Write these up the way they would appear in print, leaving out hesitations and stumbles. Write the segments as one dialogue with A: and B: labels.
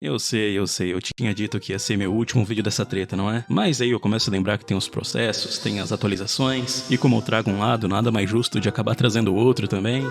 A: Eu sei, eu tinha dito que ia ser meu último vídeo dessa treta, não é? Mas aí eu começo a lembrar que tem os processos, tem as atualizações, e como eu trago um lado, nada mais justo de acabar trazendo o outro também.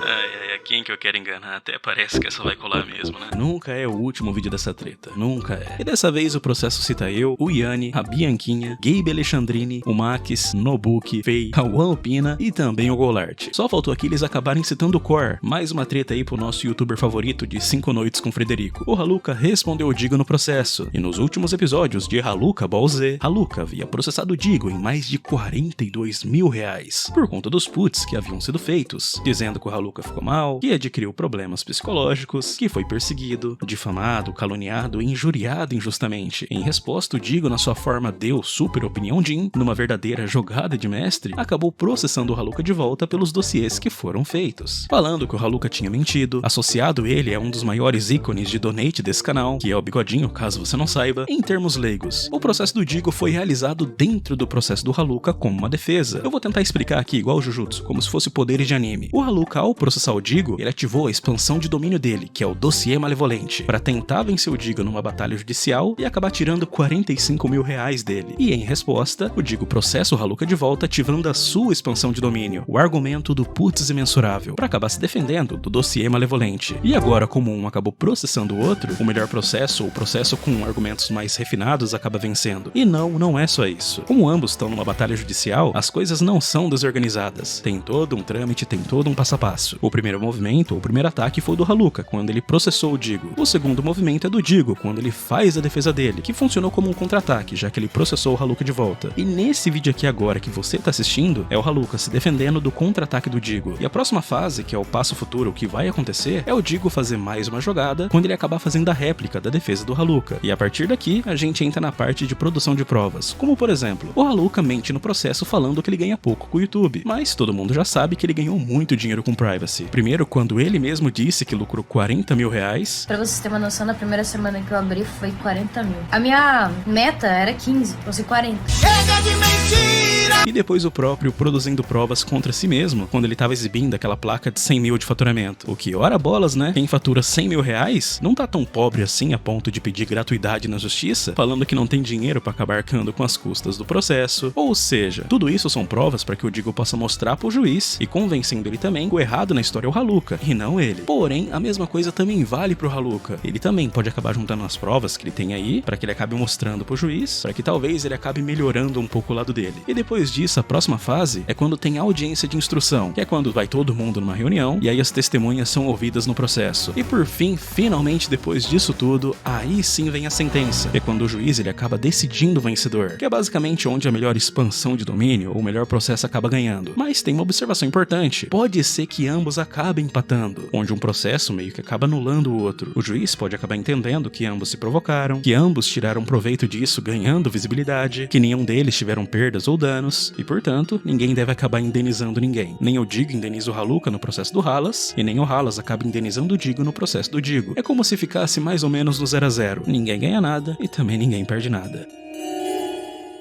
A: Quem que eu quero enganar? Até parece que essa vai colar mesmo, né? Nunca é o último vídeo dessa treta, nunca é. E dessa vez o processo cita eu, o Yanni, a Bianquinha, Gabe Alexandrini, o Max, Nobuki, Fei, a One Opina e também o Golart. Só faltou aqui eles acabarem citando o Core, mais uma treta aí pro nosso youtuber favorito de 5 noites com Frederico. O Haluka respondeu o Digo no processo, e nos últimos episódios de Haluka Ball Z, Haluka havia processado o Digo em mais de 42 mil reais, por conta dos puts que haviam sido feitos, dizendo que o Haluka ficou mal, que adquiriu problemas psicológicos, que foi perseguido, difamado, caluniado e injuriado injustamente. Em resposta, o Digo, na sua forma deu super opinião Jin, numa verdadeira jogada de mestre, acabou processando o Haluka de volta pelos dossiês que foram feitos, falando que o Haluka tinha mentido, associado ele a um dos maiores ícones de donate desse canal, que é o Bigodinho, caso você não saiba. Em termos leigos, o processo do Digo foi realizado dentro do processo do Haluka como uma defesa. Eu vou tentar explicar aqui igual o Jujutsu, como se fosse poderes de anime. O Haluka, ao processar o Digo, ele ativou a expansão de domínio dele, que é o dossiê malevolente, para tentar vencer o Digo numa batalha judicial e acabar tirando 45 mil reais dele. E em resposta, o Digo processa o Haluka de volta ativando a sua expansão de domínio, o argumento do putz imensurável, para acabar se defendendo do dossiê malevolente. E agora, como um acabou processando o outro, o melhor processo, ou processo com argumentos mais refinados, acaba vencendo. E não é só isso. Como ambos estão numa batalha judicial, as coisas não são desorganizadas. Tem todo um trâmite, tem todo um passo a passo. O primeiro movimento, o primeiro ataque foi do Haluka, quando ele processou o Digo. O segundo movimento é do Digo, quando ele faz a defesa dele, que funcionou como um contra-ataque, já que ele processou o Haluka de volta. E nesse vídeo aqui agora que você tá assistindo, é o Haluka se defendendo do contra-ataque do Digo. E a próxima fase, que é o passo futuro, o que vai acontecer, é o Digo fazer mais uma jogada, quando ele acabar fazendo a réplica da defesa do Haluka. E a partir daqui, a gente entra na parte de produção de provas. Como por exemplo, o Haluka mente no processo falando que ele ganha pouco com o YouTube, mas todo mundo já sabe que ele ganhou muito dinheiro com Privacy. Primeiro, quando ele mesmo disse que lucrou 40 mil reais.
B: Pra vocês terem uma noção, na primeira semana que eu abri foi 40 mil. A minha meta era 15, fosse 40.
C: Chega de mentira!
A: E depois o próprio produzindo provas contra si mesmo, quando ele tava exibindo aquela placa de 100 mil de faturamento. O que, ora bolas, né? Quem fatura 100 mil reais não tá tão pobre assim a ponto de pedir gratuidade na justiça, falando que não tem dinheiro pra acabar arcando com as custas do processo. Ou seja, tudo isso são provas para que o Digo possa mostrar pro juiz, e convencendo ele também que o errado na história é o Haluka, e não ele. Porém, a mesma coisa também vale pro Haluka. Ele também pode acabar juntando as provas que ele tem aí, para que ele acabe mostrando pro juiz, para que talvez ele acabe melhorando um pouco o lado dele. E depois disso, a próxima fase é quando tem audiência de instrução, que é quando vai todo mundo numa reunião, e aí as testemunhas são ouvidas no processo. E por fim, finalmente depois disso tudo, aí sim vem a sentença, que é quando o juiz ele acaba decidindo o vencedor, que é basicamente onde a melhor expansão de domínio ou o melhor processo acaba ganhando. Mas tem uma observação importante, pode ser que ambos acabem empatando, onde um processo meio que acaba anulando o outro. O juiz pode acabar entendendo que ambos se provocaram, que ambos tiraram proveito disso ganhando visibilidade, que nenhum deles tiveram perdas ou danos, e portanto, ninguém deve acabar indenizando ninguém. Nem o Digo indeniza o Haluka no processo do Halas, e nem o Halas acaba indenizando o Digo no processo do Digo. É como se ficasse mais ou menos no 0 a 0. Ninguém ganha nada, e também ninguém perde nada.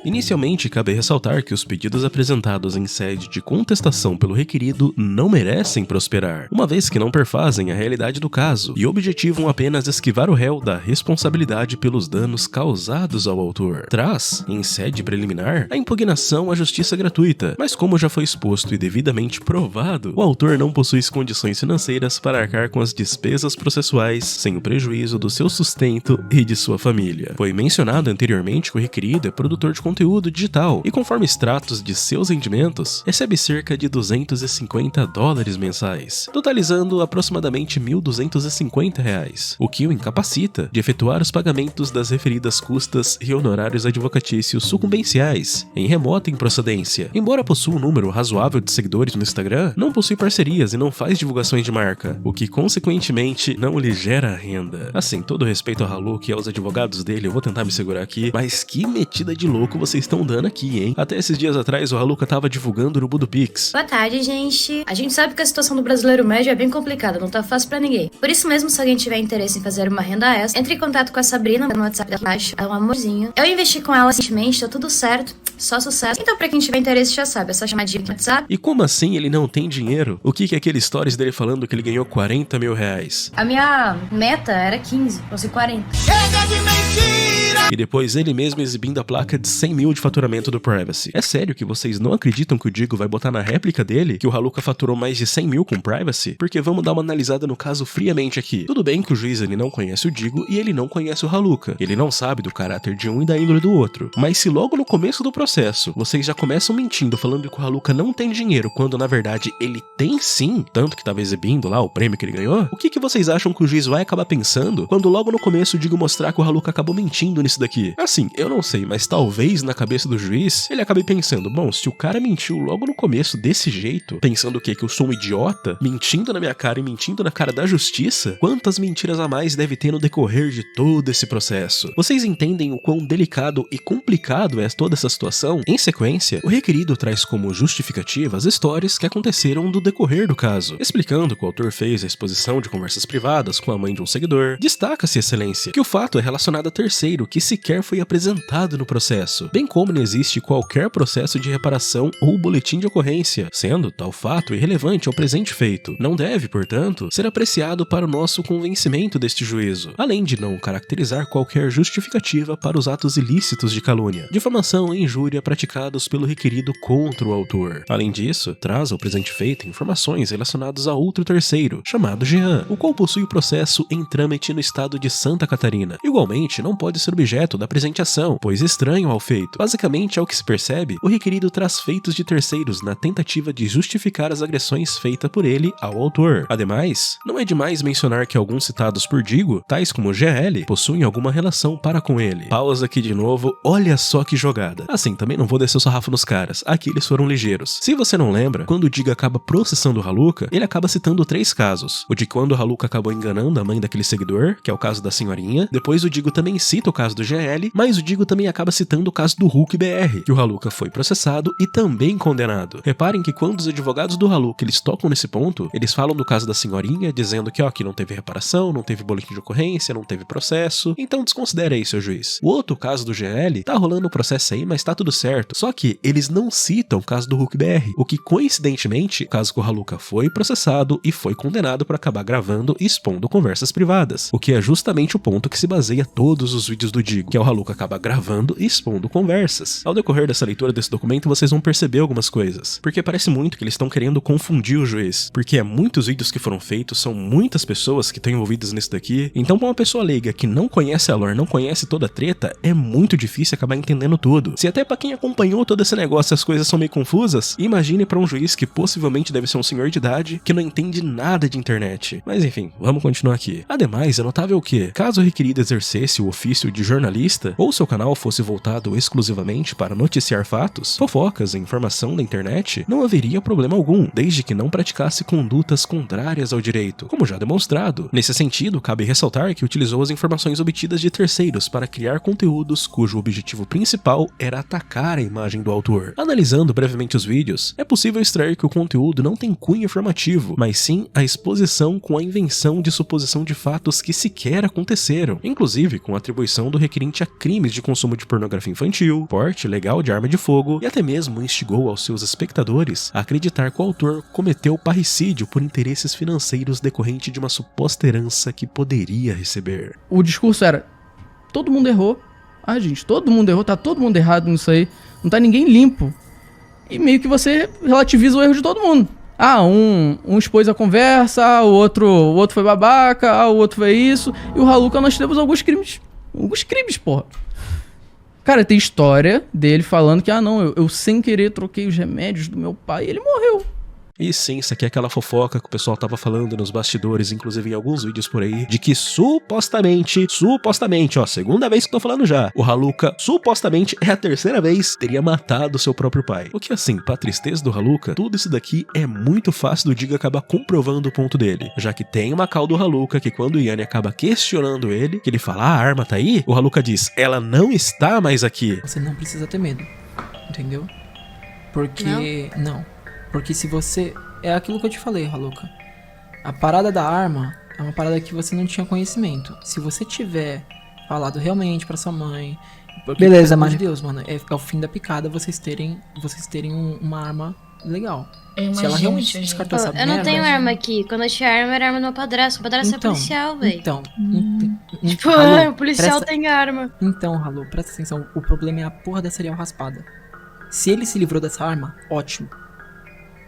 A: Inicialmente, cabe ressaltar que os pedidos apresentados em sede de contestação pelo requerido não merecem prosperar, uma vez que não perfazem a realidade do caso e objetivam apenas esquivar o réu da responsabilidade pelos danos causados ao autor. Traz, em sede preliminar, a impugnação à justiça gratuita, mas como já foi exposto e devidamente provado, o autor não possui condições financeiras para arcar com as despesas processuais sem o prejuízo do seu sustento e de sua família. Foi mencionado anteriormente que o requerido é produtor de conteúdo digital e, conforme extratos de seus rendimentos, recebe cerca de $250 mensais, totalizando aproximadamente R$1.250, o que o incapacita de efetuar os pagamentos das referidas custas e honorários advocatícios sucumbenciais em remota improcedência. Embora possua um número razoável de seguidores no Instagram, não possui parcerias e não faz divulgações de marca, o que consequentemente não lhe gera renda. Assim, todo respeito ao Haluka e aos advogados dele, eu vou tentar me segurar aqui, mas que metida de louco vocês estão dando aqui, hein? Até esses dias atrás o Haluka tava divulgando no Budupix.
B: Boa tarde, gente. A gente sabe que a situação do brasileiro médio é bem complicada, não tá fácil pra ninguém. Por isso mesmo, se alguém tiver interesse em fazer uma renda extra, entre em contato com a Sabrina no WhatsApp da baixo. É um amorzinho. Eu investi com ela recentemente, tá tudo certo. Só sucesso. Então, pra quem tiver interesse, já sabe, é só chamar de WhatsApp.
A: E como assim ele não tem dinheiro? O que é aquele stories dele falando que ele ganhou 40 mil reais?
B: A minha meta era 15, fosse 40.
C: Chega de mentira.
A: E depois ele mesmo exibindo a placa de 100 mil de faturamento do Privacy. É sério que vocês não acreditam que o Digo vai botar na réplica dele que o Haluka faturou mais de 100 mil com Privacy? Porque vamos dar uma analisada no caso friamente aqui. Tudo bem que o juiz ele não conhece o Digo e ele não conhece o Haluka. Ele não sabe do caráter de um e da índole do outro. Mas se logo no começo do processo vocês já começam mentindo falando que o Haluka não tem dinheiro quando na verdade ele tem sim, tanto que tava exibindo lá o prêmio que ele ganhou, o que vocês acham que o juiz vai acabar pensando quando logo no começo o Digo mostrar que o Haluka acabou mentindo nisso daqui? Assim, eu não sei, mas talvez na cabeça do juiz ele acabe pensando, bom, se o cara mentiu logo no começo desse jeito, pensando o quê? Que eu sou um idiota, mentindo na minha cara e mentindo na cara da justiça, quantas mentiras a mais deve ter no decorrer de todo esse processo? Vocês entendem o quão delicado e complicado é toda essa situação? Em sequência, o requerido traz como justificativa as histórias que aconteceram do decorrer do caso, explicando que o autor fez a exposição de conversas privadas com a mãe de um seguidor. Destaca-se, excelência, que o fato é relacionado a terceiro que sequer foi apresentado no processo, bem como não existe qualquer processo de reparação ou boletim de ocorrência, sendo tal fato irrelevante ao presente feito. Não deve, portanto, ser apreciado para o nosso convencimento deste juízo, além de não caracterizar qualquer justificativa para os atos ilícitos de calúnia, difamação e injúria praticados pelo requerido contra o autor. Além disso, traz ao presente feito informações relacionadas a outro terceiro, chamado Jean, o qual possui o processo em trâmite no estado de Santa Catarina. Igualmente, não pode ser objeto da presente ação, pois estranho ao feito. Basicamente, ao que se percebe, o requerido traz feitos de terceiros na tentativa de justificar as agressões feitas por ele ao autor. Ademais, não é demais mencionar que alguns citados por Digo, tais como GL, possuem alguma relação para com ele. Pausa aqui de novo, olha só que jogada. Assim, também não vou descer o sarrafo nos caras, aqui eles foram ligeiros. Se você não lembra, quando o Digo acaba processando o Haluka, ele acaba citando 3 casos. O de quando o Haluka acabou enganando a mãe daquele seguidor, que é o caso da senhorinha. Depois o Digo também cita o caso do GL, mas o Digo também acaba citando o caso do Hulk BR, que o Haluka foi processado e também condenado. Reparem que quando os advogados do Haluka eles tocam nesse ponto, eles falam do caso da senhorinha, dizendo que que não teve reparação, não teve boletim de ocorrência, não teve processo, então desconsidera aí, seu juiz. O outro caso do GL, tá rolando o processo aí, mas tá tudo certo. Só que eles não citam o caso do Hulk BR, o que coincidentemente, o caso que o Haluka foi processado e foi condenado por acabar gravando e expondo conversas privadas, o que é justamente o ponto que se baseia todos os vídeos do Digo, que é o Haluka acaba gravando e expondo conversas. Ao decorrer dessa leitura desse documento, vocês vão perceber algumas coisas, porque parece muito que eles estão querendo confundir o juiz, porque muitos vídeos que foram feitos, são muitas pessoas que estão envolvidas nisso daqui, então pra uma pessoa leiga que não conhece a lore, não conhece toda a treta, é muito difícil acabar entendendo tudo. Se até pra quem acompanhou todo esse negócio as coisas são meio confusas, imagine pra um juiz que possivelmente deve ser um senhor de idade que não entende nada de internet. Mas enfim, vamos continuar aqui. Ademais, é notável que, caso o requerido exercesse o ofício de jornalista, ou seu canal fosse voltado exclusivamente para noticiar fatos, fofocas e informação da internet, não haveria problema algum, desde que não praticasse condutas contrárias ao direito, como já demonstrado. Nesse sentido, cabe ressaltar que utilizou as informações obtidas de terceiros para criar conteúdos cujo objetivo principal era atacar a imagem do autor. Analisando brevemente os vídeos, é possível extrair que o conteúdo não tem cunho informativo, mas sim a exposição com a invenção de suposição de fatos que sequer aconteceram, inclusive com a atribuição do requerente a crimes de consumo de pornografia infantil, porte ilegal de arma de fogo e até mesmo instigou aos seus espectadores a acreditar que o autor cometeu parricídio por interesses financeiros decorrente de uma suposta herança que poderia receber.
D: O discurso era, todo mundo errou. Ah, gente, todo mundo errou, tá todo mundo errado nisso aí. Não tá ninguém limpo. E meio que você relativiza o erro de todo mundo. Ah, um expôs a conversa, o outro foi babaca, o outro foi isso. E o Haluka, nós temos alguns crimes. Alguns crimes, porra. Cara, tem história dele falando que, eu sem querer troquei os remédios do meu pai e ele morreu.
A: E sim, isso aqui é aquela fofoca que o pessoal tava falando nos bastidores, inclusive em alguns vídeos por aí, de que supostamente, segunda vez que tô falando já, o Haluka, supostamente, é a terceira vez, teria matado seu próprio pai. O que assim, pra tristeza do Haluka, tudo isso daqui é muito fácil do Digo acabar comprovando o ponto dele, já que tem uma call do Haluka que quando o Yanni acaba questionando ele, que ele fala, a arma tá aí? O Haluka diz, ela não está mais aqui.
E: Você não precisa ter medo, entendeu? Porque, não. Porque se você... É aquilo que eu te falei, Haluka. A parada da arma é uma parada que você não tinha conhecimento. Se você tiver falado realmente pra sua mãe,
A: Porque,
E: Beleza, mas de Deus, mano. É o fim da picada vocês terem uma arma legal. Se ela realmente descartou essa
B: Eu
E: merda...
B: não tenho arma aqui. Quando eu tinha arma, era arma do meu padrasto. O padrasto é policial, velho. Tipo,
E: Halu,
B: o policial
E: presta...
B: tem arma.
E: Então, Halu, presta atenção. O problema é a porra da cereal raspada. Se ele se livrou dessa arma, ótimo.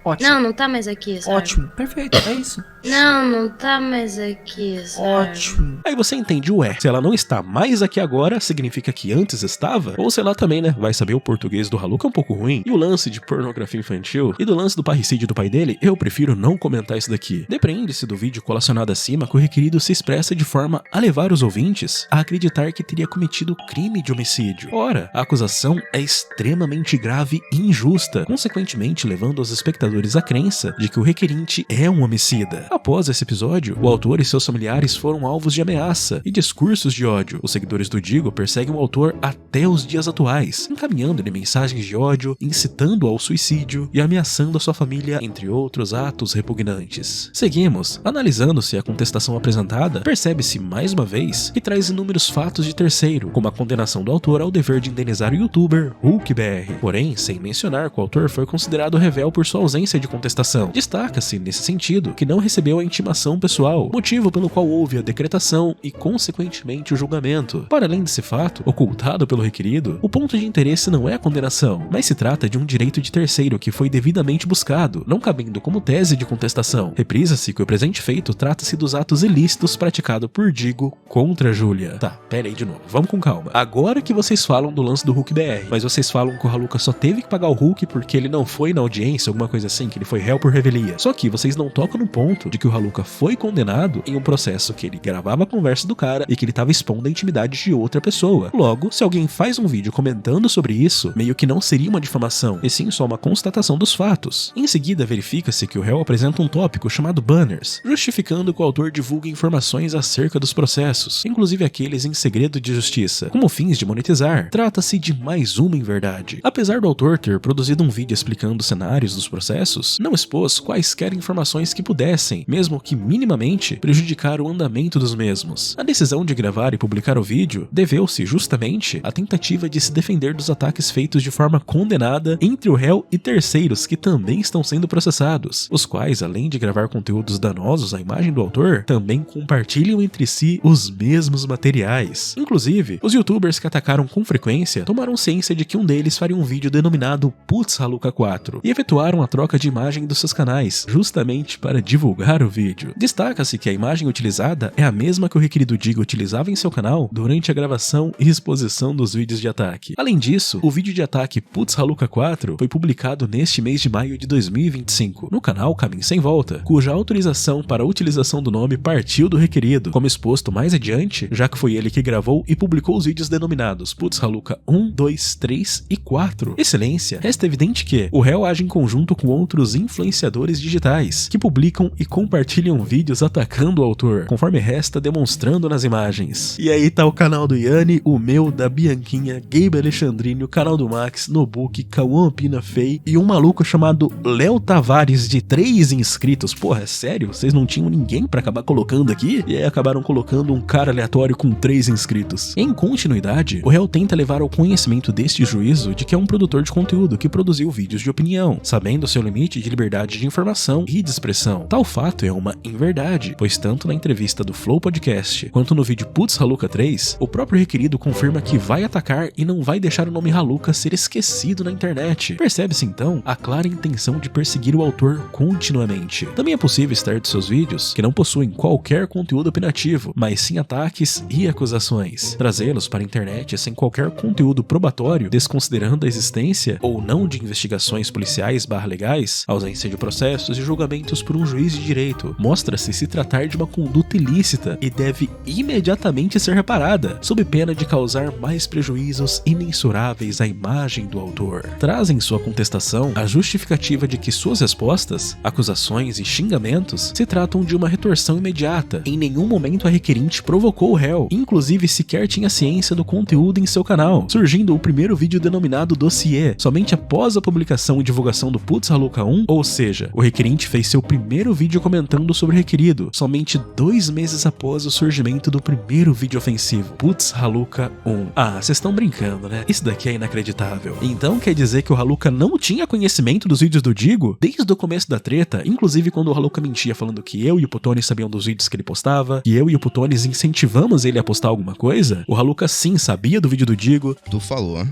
E: Ótimo.
B: Não tá mais aqui essa
E: Ótimo,
B: arma.
E: perfeito, é isso.
B: Não tá mais aqui essa
E: Ótimo.
A: Aí você entende, se ela não está mais aqui agora, significa que antes estava? Ou sei lá também, né? Vai saber, o português do Haluka é um pouco ruim. E o lance de pornografia infantil e do lance do parricídio do pai dele, eu prefiro não comentar isso daqui. Depreende-se do vídeo colacionado acima que o requerido se expressa de forma a levar os ouvintes a acreditar que teria cometido crime de homicídio. Ora, a acusação é extremamente grave e injusta, consequentemente levando os espectadores à crença de que o requerente é um homicida. Após esse episódio, o autor e seus familiares foram alvos de ameaça e discursos de ódio. Os seguidores do Digo perseguem o autor até os dias atuais, encaminhando-lhe mensagens de ódio, incitando ao suicídio e ameaçando a sua família, entre outros atos repugnantes. Seguimos. Analisando-se a contestação apresentada, percebe-se mais uma vez que traz inúmeros fatos de terceiro, como a condenação do autor ao dever de indenizar o youtuber HulkBR. Porém, sem mencionar que o autor foi considerado revel por sua ausência de contestação. Destaca-se, nesse sentido, que não recebeu a intimação pessoal, motivo pelo qual houve a decretação e, consequentemente, o julgamento. Para além desse fato, ocultado pelo requerido, o ponto de interesse não é a condenação, mas se trata de um direito de terceiro que foi devidamente buscado, não cabendo como tese de contestação. Reprisa-se que o presente feito trata-se dos atos ilícitos praticados por Digo contra Júlia. Tá, pera aí de novo, vamos com calma. Agora que vocês falam do lance do HulkBR, mas vocês falam que o Haluka só teve que pagar o Hulk porque ele não foi na audiência, alguma coisa assim, que ele foi réu por revelia. Só que vocês não tocam no ponto de que o Haluka foi condenado em um processo que ele gravava a conversa do cara e que ele tava expondo a intimidade de outra pessoa. Logo, se alguém faz um vídeo comentando sobre isso, meio que não seria uma difamação, e sim só uma constatação dos fatos. Em seguida, verifica-se que o réu apresenta um tópico chamado banners, justificando que o autor divulga informações acerca dos processos, inclusive aqueles em segredo de justiça, como fins de monetizar. Trata-se de mais uma inverdade. Apesar do autor ter produzido um vídeo explicando os cenários dos processos, não expôs quaisquer informações que pudessem, mesmo que minimamente, prejudicar o andamento dos mesmos. A decisão de gravar e publicar o vídeo deveu-se justamente à tentativa de se defender dos ataques feitos de forma condenada entre o réu e terceiros que também estão sendo processados, os quais, além de gravar conteúdos danosos à imagem do autor, também compartilham entre si os mesmos materiais. Inclusive, os youtubers que atacaram com frequência tomaram ciência de que um deles faria um vídeo denominado Putz Haluka 4 e efetuaram a troca de imagem dos seus canais, justamente para divulgar o vídeo. Destaca-se que a imagem utilizada é a mesma que o requerido Digo utilizava em seu canal durante a gravação e exposição dos vídeos de ataque. Além disso, o vídeo de ataque Putz Haluka 4 foi publicado neste mês de maio de 2025, no canal Caminho Sem Volta, cuja autorização para a utilização do nome partiu do requerido, como exposto mais adiante, já que foi ele que gravou e publicou os vídeos denominados Putz Haluka 1, 2, 3 e 4. Excelência, resta evidente que o réu age em conjunto com outros influenciadores digitais, que publicam e compartilham vídeos atacando o autor, conforme resta demonstrando nas imagens. E aí tá o canal do Yanni, o meu, da Bianquinha, Gabe Alexandrini, o canal do Max, Nobuki, Cauã Pina Fei e um maluco chamado Léo Tavares de 3 inscritos. Porra, é sério? Vocês não tinham ninguém pra acabar colocando aqui? E aí acabaram colocando um cara aleatório com 3 inscritos. Em continuidade, o réu tenta levar ao conhecimento deste juízo de que é um produtor de conteúdo que produziu vídeos de opinião, sabendo seu limite de liberdade de informação e de expressão. Tal fato é uma inverdade, pois tanto na entrevista do Flow Podcast quanto no vídeo Putz Haluka 3, o próprio requerido confirma que vai atacar e não vai deixar o nome Haluka ser esquecido na internet. Percebe-se então a clara intenção de perseguir o autor continuamente. Também é possível extrair de seus vídeos que não possuem qualquer conteúdo opinativo, mas sim ataques e acusações. Trazê-los para a internet sem qualquer conteúdo probatório, desconsiderando a existência ou não de investigações policiais/legais, ausência de processos e julgamentos por um juiz de direito, mostra-se se tratar de uma conduta ilícita e deve imediatamente ser reparada, sob pena de causar mais prejuízos imensuráveis à imagem do autor. Traz em sua contestação a justificativa de que suas respostas, acusações e xingamentos se tratam de uma retorção imediata. Em nenhum momento a requerente provocou o réu, inclusive sequer tinha ciência do conteúdo em seu canal, surgindo o primeiro vídeo denominado Dossiê, somente após a publicação e divulgação do Putz Haluka 1, ou seja, o requerente fez seu primeiro vídeo comentando sobre o requerido, somente 2 meses após o surgimento do primeiro vídeo ofensivo, Putz Haluka 1. Ah, vocês estão brincando, né? Isso daqui é inacreditável. Então quer dizer que o Haluka não tinha conhecimento dos vídeos do Digo desde o começo da treta, inclusive quando o Haluka mentia falando que eu e o Putones sabiam dos vídeos que ele postava, que eu e o Putones incentivamos ele a postar alguma coisa? O Haluka sim sabia do vídeo do Digo.
F: Tu falou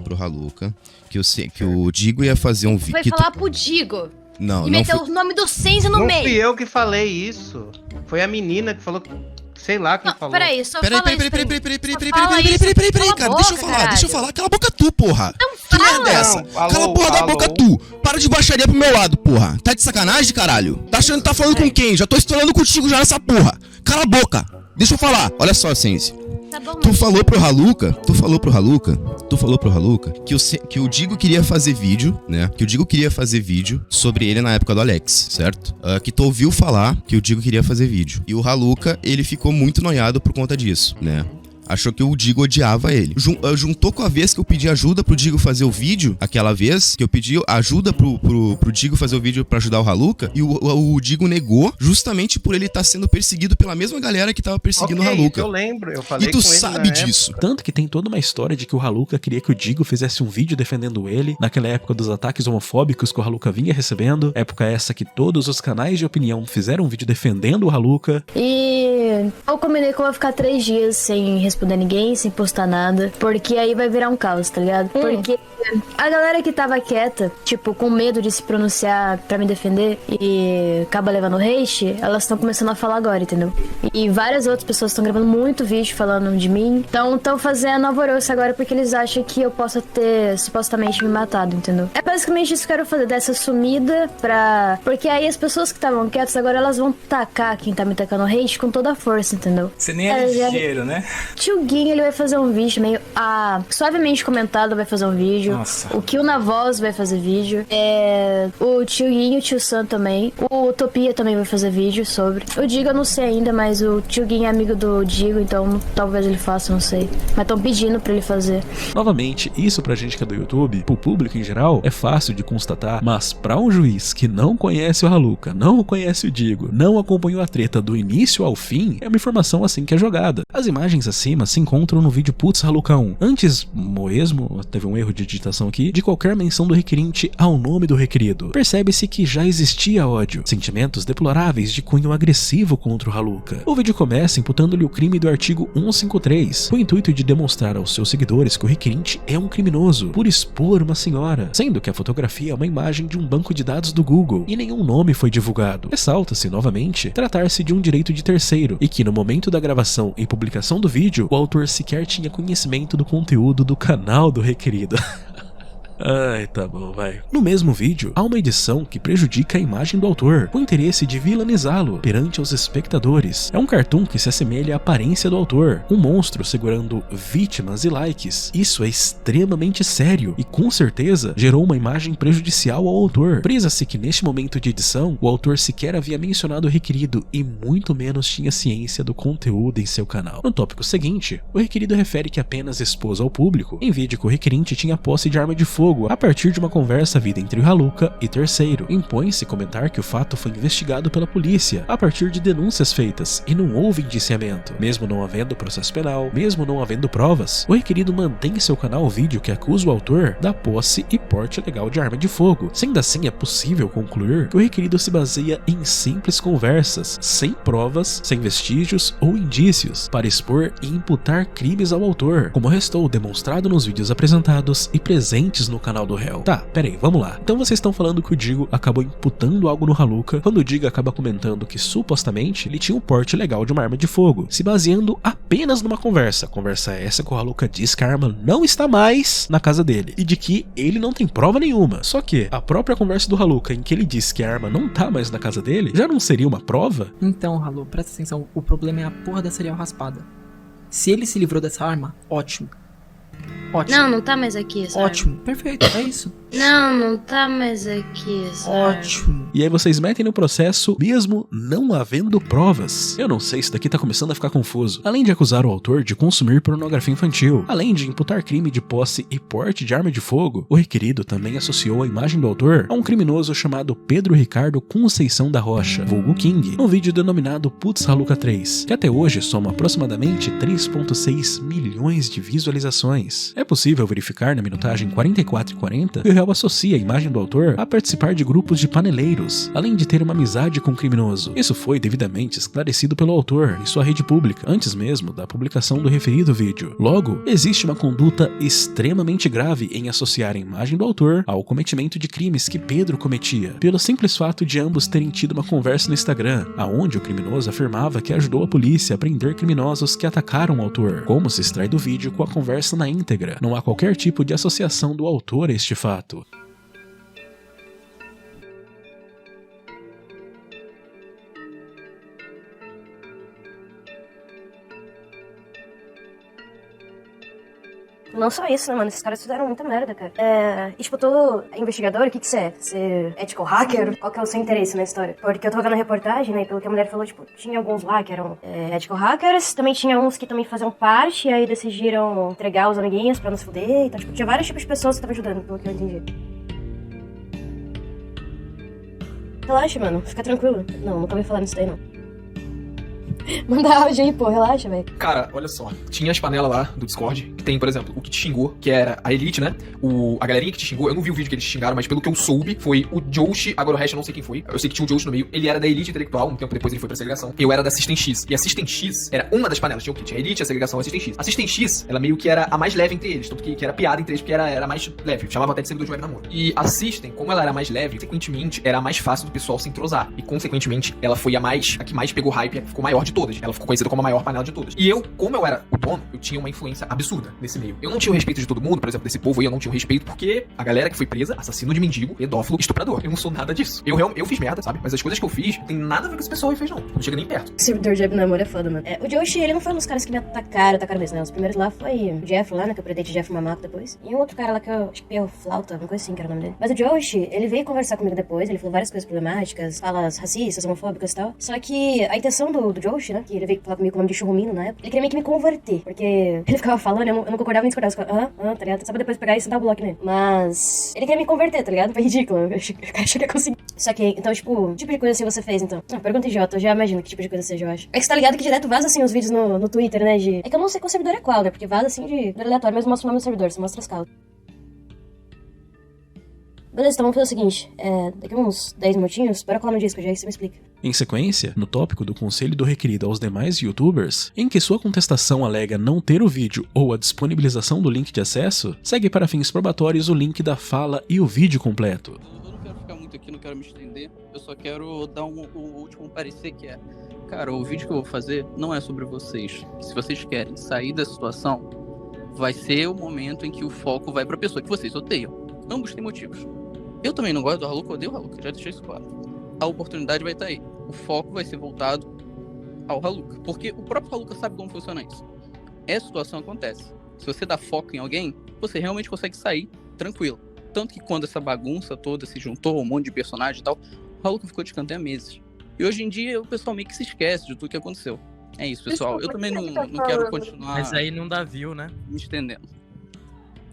F: pro Haluka que o Digo ia fazer um vídeo.
G: Foi falar pro Digo.
F: Não,
G: E
F: não
G: meteu
F: foi.
G: o nome do Senzo no
H: Não
G: meio.
H: fui eu que falei isso. Foi a menina que falou. Sei lá quem
G: Não,
H: falou.
G: peraí, só
F: Peraí,
G: fala isso.
F: peraí,
G: Cala
F: cara,
G: a
F: deixa eu
G: boca,
F: falar,
G: caralho.
F: deixa eu falar. Cala a boca tu, porra. Que
G: fala.
F: merda é essa?
H: Não,
F: Cala a
H: alô,
F: porra da
H: alô.
F: boca tu. Para de baixaria pro meu lado, porra. Tá de sacanagem, caralho? Tá achando que tá falando com quem? Já tô estourando contigo já nessa porra. Cala a boca. Deixa eu falar. Olha só, Sense.
G: Tá bom,
F: Tu falou pro Haluka que o Digo queria fazer vídeo, né? Que o Digo queria fazer vídeo sobre ele na época do Alex, certo? Que tu ouviu falar que o Digo queria fazer vídeo. E o Haluka, ele ficou muito noiado por conta disso, né? Achou que o Digo odiava ele. Juntou com a vez que eu pedi ajuda pro Digo fazer o vídeo, aquela vez que eu pedi ajuda pro Digo fazer o vídeo pra ajudar o Haluka, e o Digo negou, justamente por ele estar sendo perseguido pela mesma galera que tava perseguindo o Haluka.
H: Eu lembro, eu falei
F: E tu
H: com ele
F: sabe
H: na
F: disso.
A: Tanto que tem toda uma história de que o Haluka queria que o Digo fizesse um vídeo defendendo ele, naquela época dos ataques homofóbicos que o Haluka vinha recebendo, época essa que todos os canais de opinião fizeram um vídeo defendendo o Haluka.
B: E eu combinei que eu vou ficar 3 dias sem responder ninguém, sem postar nada, porque aí vai virar um caos, tá ligado? Porque a galera que tava quieta, tipo, com medo de se pronunciar pra me defender e acaba levando hate, elas estão começando a falar agora, entendeu? E várias outras pessoas estão gravando muito vídeo falando de mim, então estão fazendo alvoroço agora porque eles acham que eu posso ter supostamente me matado, entendeu? É basicamente isso que eu quero fazer, dessa sumida pra... Porque aí as pessoas que estavam quietas agora, elas vão tacar quem tá me tacando hate com toda a força, entendeu?
I: Você nem é ligeiro, né?
B: Tio Guinho, ele vai fazer um vídeo meio... Suavemente Comentado vai fazer um vídeo.
I: Nossa.
B: O Kill na Voz vai fazer vídeo. O Tio Guinho, o Tio Sam também. O Utopia também vai fazer vídeo sobre. O Digo eu não sei ainda, mas o Tio Guinho é amigo do Digo, então talvez ele faça, não sei. Mas estão pedindo pra ele fazer.
A: Novamente, isso pra gente que é do YouTube, pro público em geral, é fácil de constatar, mas pra um juiz que não conhece o Haluka, não conhece o Digo, não acompanhou a treta do início ao fim, é uma informação assim que é jogada. As imagens acima se encontram no vídeo Putz Haluka 1. Antes mesmo, teve um erro de digitação aqui, de qualquer menção do requerente ao nome do requerido. Percebe-se que já existia ódio, sentimentos deploráveis de cunho agressivo contra o Haluka. O vídeo começa imputando-lhe o crime do artigo 153, com o intuito de demonstrar aos seus seguidores que o requerente é um criminoso por expor uma senhora, sendo que a fotografia é uma imagem de um banco de dados do Google e nenhum nome foi divulgado. Ressalta-se, novamente, tratar-se de um direito de terceiro e que no momento da gravação e publicação do vídeo, o autor sequer tinha conhecimento do conteúdo do canal do requerido. Ai, tá bom, vai. No mesmo vídeo, há uma edição que prejudica a imagem do autor, com o interesse de vilanizá-lo perante os espectadores. É um cartoon que se assemelha à aparência do autor, um monstro segurando vítimas e likes. Isso é extremamente sério e com certeza gerou uma imagem prejudicial ao autor. Preza-se que neste momento de edição, o autor sequer havia mencionado o requerido e muito menos tinha ciência do conteúdo em seu canal. No tópico seguinte, o requerido refere que apenas expôs ao público, em vídeo que o requerente tinha posse de arma de fogo a partir de uma conversa vida entre o Haluka e terceiro. Impõe-se comentar que o fato foi investigado pela polícia a partir de denúncias feitas e não houve indiciamento. Mesmo não havendo processo penal, mesmo não havendo provas, o requerido mantém em seu canal o vídeo que acusa o autor da posse e porte ilegal de arma de fogo. Sendo assim, é possível concluir que o requerido se baseia em simples conversas, sem provas, sem vestígios ou indícios, para expor e imputar crimes ao autor, como restou demonstrado nos vídeos apresentados e presentes no canal do réu. Tá, peraí, vamos lá. Então vocês estão falando que o Digo acabou imputando algo no Haluka, quando o Digo acaba comentando que supostamente ele tinha um porte legal de uma arma de fogo, se baseando apenas numa conversa. Conversa essa que o Haluka diz que a arma não está mais na casa dele, e de que ele não tem prova nenhuma. Só que a própria conversa do Haluka em que ele diz que a arma não tá mais na casa dele, já não seria uma prova?
E: Então, Halu, presta atenção, o problema é a porra da cereal raspada. Se ele se livrou dessa arma, ótimo. Ótimo.
B: Não tá mais aqui, sabe?
E: Ótimo, perfeito, é isso.
B: Não tá mais aqui, sabe?
E: Ótimo.
A: E aí vocês metem no processo mesmo não havendo provas. Eu não sei, isso daqui tá começando a ficar confuso. Além de acusar o autor de consumir pornografia infantil, além de imputar crime de posse e porte de arma de fogo, o requerido também associou a imagem do autor a um criminoso chamado Pedro Ricardo Conceição da Rocha, vulgo King, no vídeo denominado Putz Raluca 3, que até hoje soma aproximadamente 3,6 milhões de visualizações. É possível verificar na minutagem 44 e 40 que o réu associa a imagem do autor a participar de grupos de paneleiros, além de ter uma amizade com o criminoso. Isso foi devidamente esclarecido pelo autor em sua rede pública, antes mesmo da publicação do referido vídeo. Logo, existe uma conduta extremamente grave em associar a imagem do autor ao cometimento de crimes que Pedro cometia, pelo simples fato de ambos terem tido uma conversa no Instagram, aonde o criminoso afirmava que ajudou a polícia a prender criminosos que atacaram o autor. Como se extrai do vídeo com a conversa na íntegra, não há qualquer tipo de associação do autor a este fato.
I: Não só isso, né, mano? Esses caras fizeram muita merda, cara. E, tipo, todo investigador, o que você é? Ser ethical hacker? Qual que é o seu interesse na história? Porque eu tô vendo a reportagem, né, e pelo que a mulher falou, tipo, tinha alguns lá que eram ethical hackers, também tinha uns que também faziam parte, e aí decidiram entregar os amiguinhos pra nos fuder, então, tipo, tinha vários tipos de pessoas que estavam ajudando, pelo que eu entendi. Relaxa, mano, fica tranquilo. Não, nunca ouvi falar nisso daí, não. Manda áudio aí, pô, relaxa, velho.
J: Cara, olha só, tinha as panelas lá do Discord, que tem, por exemplo, o que te xingou, que era a Elite, né? A galerinha que te xingou, eu não vi o vídeo que eles te xingaram, mas pelo que eu soube, foi o Joshi, agora o resto eu não sei quem foi. Eu sei que tinha um Joshi no meio, ele era da Elite Intelectual, um tempo depois ele foi pra segregação. Eu era da System X, e a System X era uma das panelas, tinha o que? Tinha a Elite, a segregação e a System X. A System X, ela meio que era a mais leve entre eles, tanto que era piada entre eles, porque era mais leve, chamava até de servidor de web namoro. E a System, como ela era mais leve, consequentemente, era a mais fácil do pessoal se entrosar. E, consequentemente, ela foi a que mais pegou hype, a que ficou maior de todas. Ela ficou conhecida como a maior panela de todas. E eu, como eu era o dono, eu tinha uma influência absurda nesse meio. Eu não tinha o respeito de todo mundo, por exemplo, desse povo aí, eu não tinha o respeito porque a galera que foi presa, assassino de mendigo, pedófilo, estuprador. Eu não sou nada disso. Eu fiz merda, sabe? Mas as coisas que eu fiz não tem nada a ver com esse pessoal aí fez, não. Não chega nem perto.
I: Servidor de web namoro é foda, mano. O Joshi, ele não foi um dos caras que me atacaram mesmo, né? Os primeiros lá foi o Jeff lá, né? Que eu predei de Jeff Mamaco depois. E um outro cara lá que eu acho que é o Flauta, uma coisa assim que era o nome dele. Mas o Joshi, ele veio conversar comigo depois, ele falou várias coisas problemáticas, falas racistas, homofóbicas e tal. Só que a intenção do Joshi, né? Que ele veio falar comigo com o nome de Churrumino na época, ele queria meio que me converter. Porque ele ficava falando, eu não concordava nem discordava. Eu ficava, tá ligado? Só pra depois pegar e sentar o bloco nele. Mas ele queria me converter, tá ligado? Foi ridículo. Eu achei que ia conseguir. Só que, então, tipo, que tipo de coisa assim você fez, então? Pergunta idiota, eu já imagino que tipo de coisa seja, eu acho. É que você tá ligado que direto vaza, assim, os vídeos no Twitter, né, É que eu não sei qual servidor é qual, né, porque vaza, assim, de aleatório, mas mostra o nome do servidor, você mostra as causas. Beleza, então vamos fazer o seguinte, daqui a uns 10 minutinhos, bora colar no disco já, aí você me explica.
A: Em sequência, no tópico do conselho do requerido aos demais youtubers, em que sua contestação alega não ter o vídeo ou a disponibilização do link de acesso, segue para fins probatórios o link da fala e o vídeo completo.
K: Eu não quero ficar muito aqui, não quero me estender, eu só quero dar um último parecer que é, cara, o vídeo que eu vou fazer não é sobre vocês. Se vocês querem sair da situação, vai ser o momento em que o foco vai pra pessoa que vocês odeiam. Ambos têm motivos. Eu também não gosto do Haluca, odeio o Haluca, já deixei isso claro. A oportunidade vai estar aí. O foco vai ser voltado ao Haluca. Porque o próprio Haluca sabe como funciona isso. Essa situação acontece. Se você dá foco em alguém, você realmente consegue sair tranquilo. Tanto que quando essa bagunça toda se juntou, um monte de personagem e tal, o Haluca ficou de canto há meses. E hoje em dia o pessoal meio que se esquece de tudo que aconteceu. É isso, pessoal. Eu também não quero continuar...
L: Mas aí não dá view, né?
K: Me estendendo.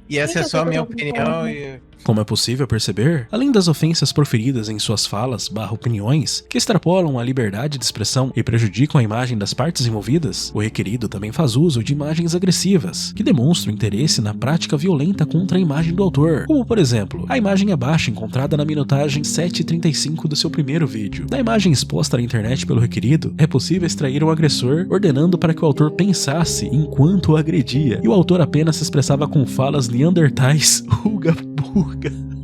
H: E essa é só a minha opinião e...
A: Como é possível perceber, além das ofensas proferidas em suas falas opiniões, que extrapolam a liberdade de expressão e prejudicam a imagem das partes envolvidas, o requerido também faz uso de imagens agressivas, que demonstram interesse na prática violenta contra a imagem do autor, como por exemplo, a imagem abaixo encontrada na minutagem 7:35 do seu primeiro vídeo. Da imagem exposta na internet pelo requerido, é possível extrair um agressor ordenando para que o autor pensasse enquanto o agredia, e o autor apenas se expressava com falas neandertais,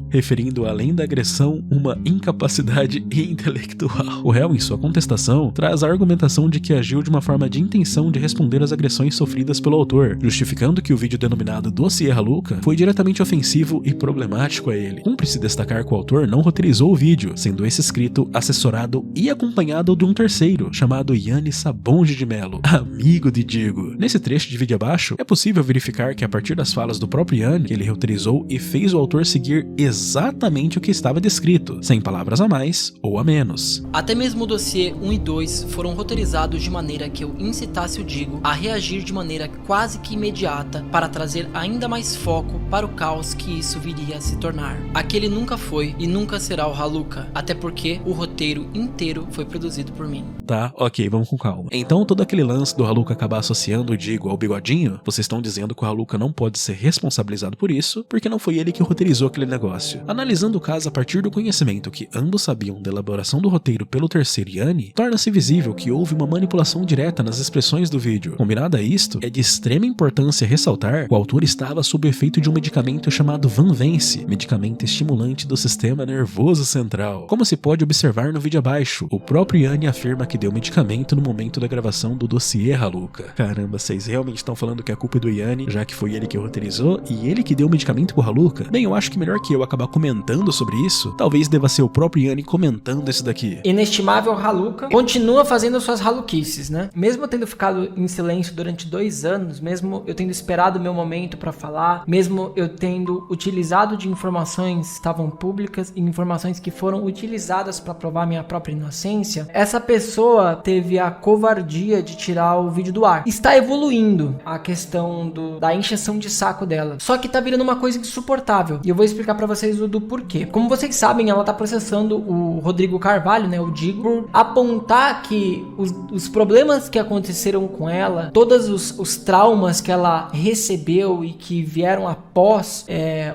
A: referindo além da agressão uma incapacidade intelectual. O réu, em sua contestação, traz a argumentação de que agiu de uma forma de intenção de responder às agressões sofridas pelo autor, justificando que o vídeo denominado Dossiê Haluca foi diretamente ofensivo e problemático a ele. Cumpre-se destacar que o autor não roteirizou o vídeo, sendo esse escrito, assessorado e acompanhado de um terceiro, chamado Yanni Sabonge de Melo, amigo de Digo. Nesse trecho de vídeo abaixo, é possível verificar que a partir das falas do próprio Yanni, que ele roteirizou e fez o autor seguir exatamente exatamente o que estava descrito, sem palavras a mais ou a menos.
E: Até mesmo o dossiê 1 e 2 foram roteirizados de maneira que eu incitasse o Digo a reagir de maneira quase que imediata para trazer ainda mais foco para o caos que isso viria a se tornar. Aquele nunca foi e nunca será o Haluka, até porque o roteiro inteiro foi produzido por mim.
A: Tá, ok, vamos com calma. Então todo aquele lance do Haluka acabar associando o Digo ao bigodinho, vocês estão dizendo que o Haluka não pode ser responsabilizado por isso, porque não foi ele que roteirizou aquele negócio. Analisando o caso a partir do conhecimento que ambos sabiam da elaboração do roteiro pelo terceiro Yanni, torna-se visível que houve uma manipulação direta nas expressões do vídeo. Combinado a isto, é de extrema importância ressaltar que o autor estava sob o efeito de um medicamento chamado Vanvence, medicamento estimulante do sistema nervoso central. Como se pode observar no vídeo abaixo, o próprio Yanni afirma que deu medicamento no momento da gravação do dossiê Haluka. Caramba, vocês realmente estão falando que a culpa é do Yanni, já que foi ele que roteirizou e ele que deu medicamento pro Haluka? Bem, eu acho que melhor que eu acabar comentando sobre isso, talvez deva ser o próprio Yanni comentando isso daqui.
E: Inestimável Haluka continua fazendo suas haluquices, né? Mesmo eu tendo ficado em silêncio durante 2 anos, mesmo eu tendo esperado o meu momento pra falar, mesmo eu tendo utilizado de informações que estavam públicas e informações que foram utilizadas pra provar minha própria inocência, essa pessoa teve a covardia de tirar o vídeo do ar. Está evoluindo a questão da encheção de saco dela. Só que tá virando uma coisa insuportável. E eu vou explicar pra vocês do porquê. Como vocês sabem, ela tá processando o Rodrigo Carvalho, né, o Digo, por apontar que os problemas que aconteceram com ela, todos os traumas que ela recebeu e que vieram após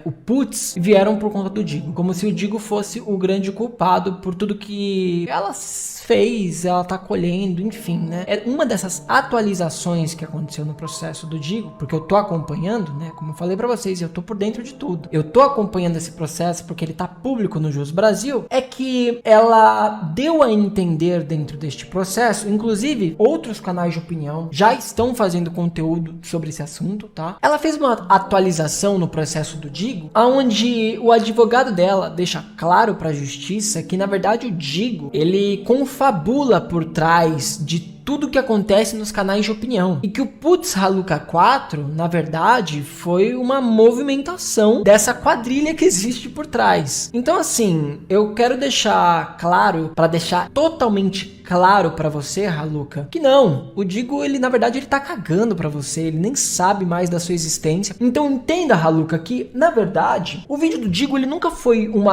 E: o Putz, vieram por conta do Digo. Como se o Digo fosse o grande culpado por tudo que ela fez, ela tá colhendo, enfim, né? É uma dessas atualizações que aconteceu no processo do Digo, porque eu tô acompanhando, né? Como eu falei pra vocês, eu tô por dentro de tudo. Eu tô acompanhando esse processo porque ele tá público no Jus Brasil, é que ela deu a entender dentro deste processo, inclusive outros canais de opinião já estão fazendo conteúdo sobre esse assunto, tá? Ela fez uma atualização no processo do Digo, onde o advogado dela deixa claro pra justiça que, na verdade, o Digo, ele confabula por trás de tudo que acontece nos canais de opinião. E que o Putz Haluka 4, na verdade, foi uma movimentação dessa quadrilha que existe por trás. Então, assim, eu quero deixar claro, para deixar totalmente claro pra você, Haluka, que não, o Digo, ele, na verdade, ele tá cagando pra você, ele nem sabe mais da sua existência. Então, entenda, Haluka, que, na verdade, o vídeo do Digo, ele nunca foi um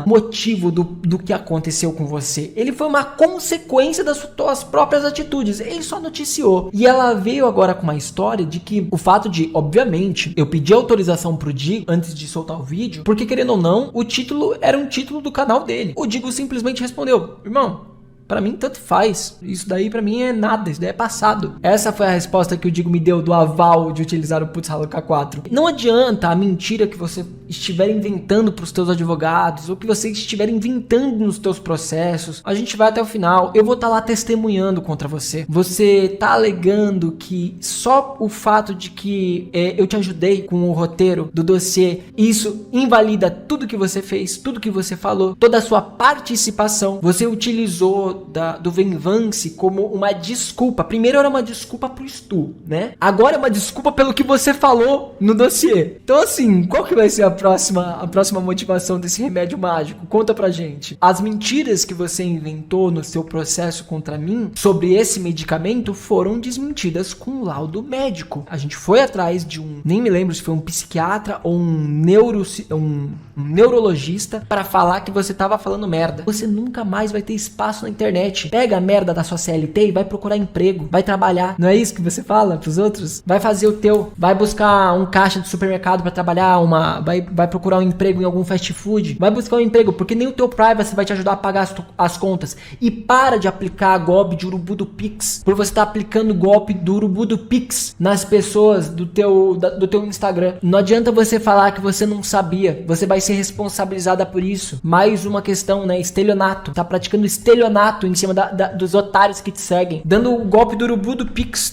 E: motivo do que aconteceu com você. Ele foi uma consequência das suas próprias atitudes. Ele só noticiou. E ela veio agora com uma história de que o fato de, obviamente, eu pedi autorização pro Digo antes de soltar o vídeo, porque, querendo ou não, o título era um título do canal dele. O Digo simplesmente respondeu: irmão, pra mim, tanto faz. Isso daí pra mim é nada. Isso daí é passado. Essa foi a resposta que o Digo me deu do aval de utilizar o Putz Haluka 4. Não adianta a mentira que você estiver inventando pros teus advogados ou que você estiver inventando nos teus processos. A gente vai até o final. Eu vou estar lá testemunhando contra você. Você tá alegando que só o fato de que eu te ajudei com o roteiro do dossiê, isso invalida tudo que você fez, tudo que você falou, toda a sua participação. Você utilizou do Venvance como uma desculpa. Primeiro era uma desculpa pro Stu, né? Agora é uma desculpa pelo que você falou no dossiê. Então, assim, qual que vai ser a próxima motivação desse remédio mágico? Conta pra gente. As mentiras que você inventou no seu processo contra mim sobre esse medicamento foram desmentidas com um laudo médico. A gente foi atrás de nem me lembro se foi um psiquiatra ou um neurologista para falar que você tava falando merda. Você nunca mais vai ter espaço na internet. Pega a merda da sua CLT e vai procurar emprego, vai trabalhar. Não é isso que você fala pros outros? Vai fazer o teu, vai buscar um caixa de supermercado pra trabalhar, vai procurar um emprego em algum fast food, vai buscar um emprego, porque nem o teu privacy vai te ajudar a pagar as contas. E para de aplicar golpe de urubu do Pix, por você estar aplicando golpe do urubu do Pix nas pessoas do teu Instagram. Não adianta você falar que você não sabia, você vai ser responsabilizada por isso. Mais uma questão, né? Estelionato. Tá praticando estelionato gato em cima dos otários que te seguem, dando o golpe do urubu do Pix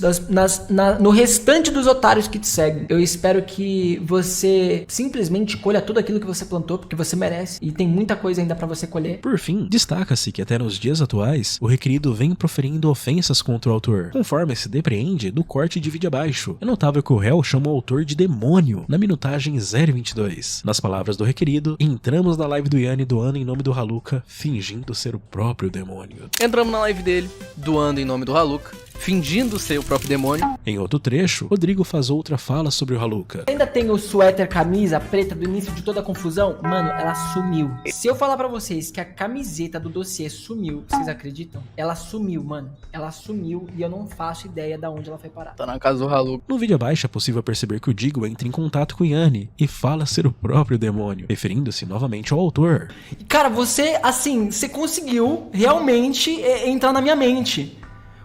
E: no restante dos otários que te seguem. Eu espero que você simplesmente colha tudo aquilo que você plantou, porque você merece, e tem muita coisa ainda pra você colher.
A: Por fim, destaca-se que até nos dias atuais, o requerido vem proferindo ofensas contra o autor, conforme se depreende do corte de vídeo abaixo. É notável que o réu chama o autor de demônio na minutagem 022. Nas palavras do requerido, entramos na live do Yanni doando em nome do Haluka, fingindo ser o próprio demônio.
L: Entramos na live dele, doando em nome do Haluka, fingindo ser o próprio demônio.
A: Em outro trecho, Rodrigo faz outra fala sobre o Haluka.
E: Ainda tem o suéter camisa preta do início de toda a confusão? Mano, ela sumiu. Se eu falar pra vocês que a camiseta do dossiê sumiu, vocês acreditam? Ela sumiu, mano. Ela sumiu e eu não faço ideia de onde ela foi parar.
L: Tá na casa do Haluka.
A: No vídeo abaixo é possível perceber que o Digo entra em contato com Yanni e fala ser o próprio demônio, referindo-se novamente ao autor.
E: E cara, você, assim, você conseguiu realmente entrar na minha mente.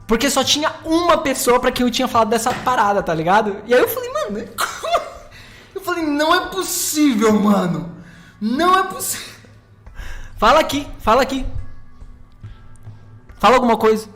E: Porque só tinha uma pessoa pra quem eu tinha falado dessa parada, tá ligado? E aí eu falei, mano, como? Eu falei, não é possível, mano. Não é possível. Fala aqui, fala aqui. Fala alguma coisa.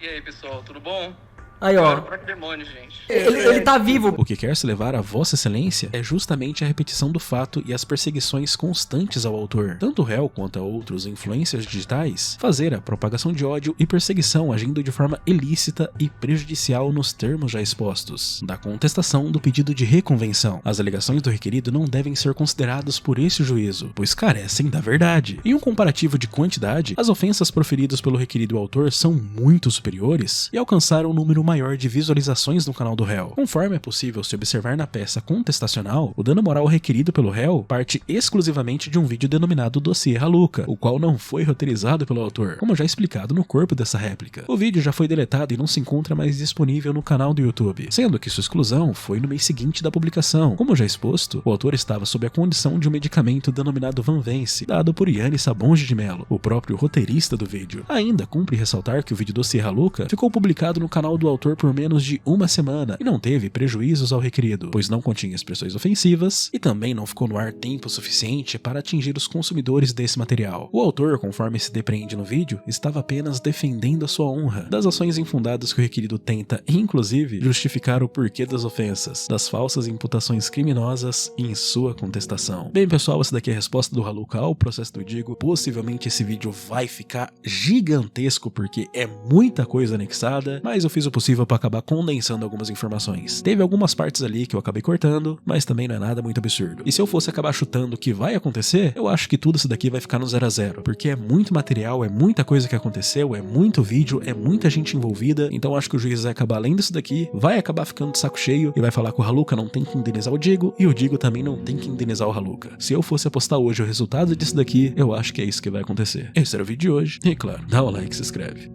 K: E aí, pessoal, tudo bom?
E: Aí, ó.
K: Demônio, gente.
E: Ele tá vivo.
A: O que quer se levar a Vossa Excelência é justamente a repetição do fato e as perseguições constantes ao autor. Tanto o réu quanto a outros influências digitais fazer a propagação de ódio e perseguição agindo de forma ilícita e prejudicial nos termos já expostos. Da contestação do pedido de reconvenção. As alegações do requerido não devem ser consideradas por esse juízo, pois carecem da verdade. Em um comparativo de quantidade, as ofensas proferidas pelo requerido autor são muito superiores e alcançaram um número maior de visualizações no canal do réu. Conforme é possível se observar na peça contestacional, o dano moral requerido pelo réu parte exclusivamente de um vídeo denominado Dossiê Haluka, o qual não foi roteirizado pelo autor, como já explicado no corpo dessa réplica. O vídeo já foi deletado e não se encontra mais disponível no canal do YouTube, sendo que sua exclusão foi no mês seguinte da publicação. Como já exposto, o autor estava sob a condição de um medicamento denominado Vanvence, dado por Yanni Sabonge de Mello, o próprio roteirista do vídeo. Ainda cumpre ressaltar que o vídeo Dossiê Haluka ficou publicado no canal do autor por menos de uma semana e não teve prejuízos ao requerido, pois não continha expressões ofensivas e também não ficou no ar tempo suficiente para atingir os consumidores desse material. O autor, conforme se depreende no vídeo, estava apenas defendendo a sua honra das ações infundadas que o requerido tenta, inclusive, justificar o porquê das ofensas, das falsas imputações criminosas em sua contestação. Bem, pessoal, essa daqui é a resposta do Haluka ao processo do Digo. Possivelmente esse vídeo vai ficar gigantesco porque é muita coisa anexada, mas eu fiz o possível para acabar condensando algumas informações. Teve algumas partes ali que eu acabei cortando, mas também não é nada muito absurdo. E se eu fosse acabar chutando o que vai acontecer, eu acho que tudo isso daqui vai ficar no 0 a 0, porque é muito material, é muita coisa que aconteceu, é muito vídeo, é muita gente envolvida, então acho que o juiz vai acabar lendo isso daqui, vai acabar ficando de saco cheio e vai falar que o Haluka não tem que indenizar o Digo e o Digo também não tem que indenizar o Haluka. Se eu fosse apostar hoje o resultado disso daqui, eu acho que é isso que vai acontecer. Esse era o vídeo de hoje e, claro, dá um like e se inscreve.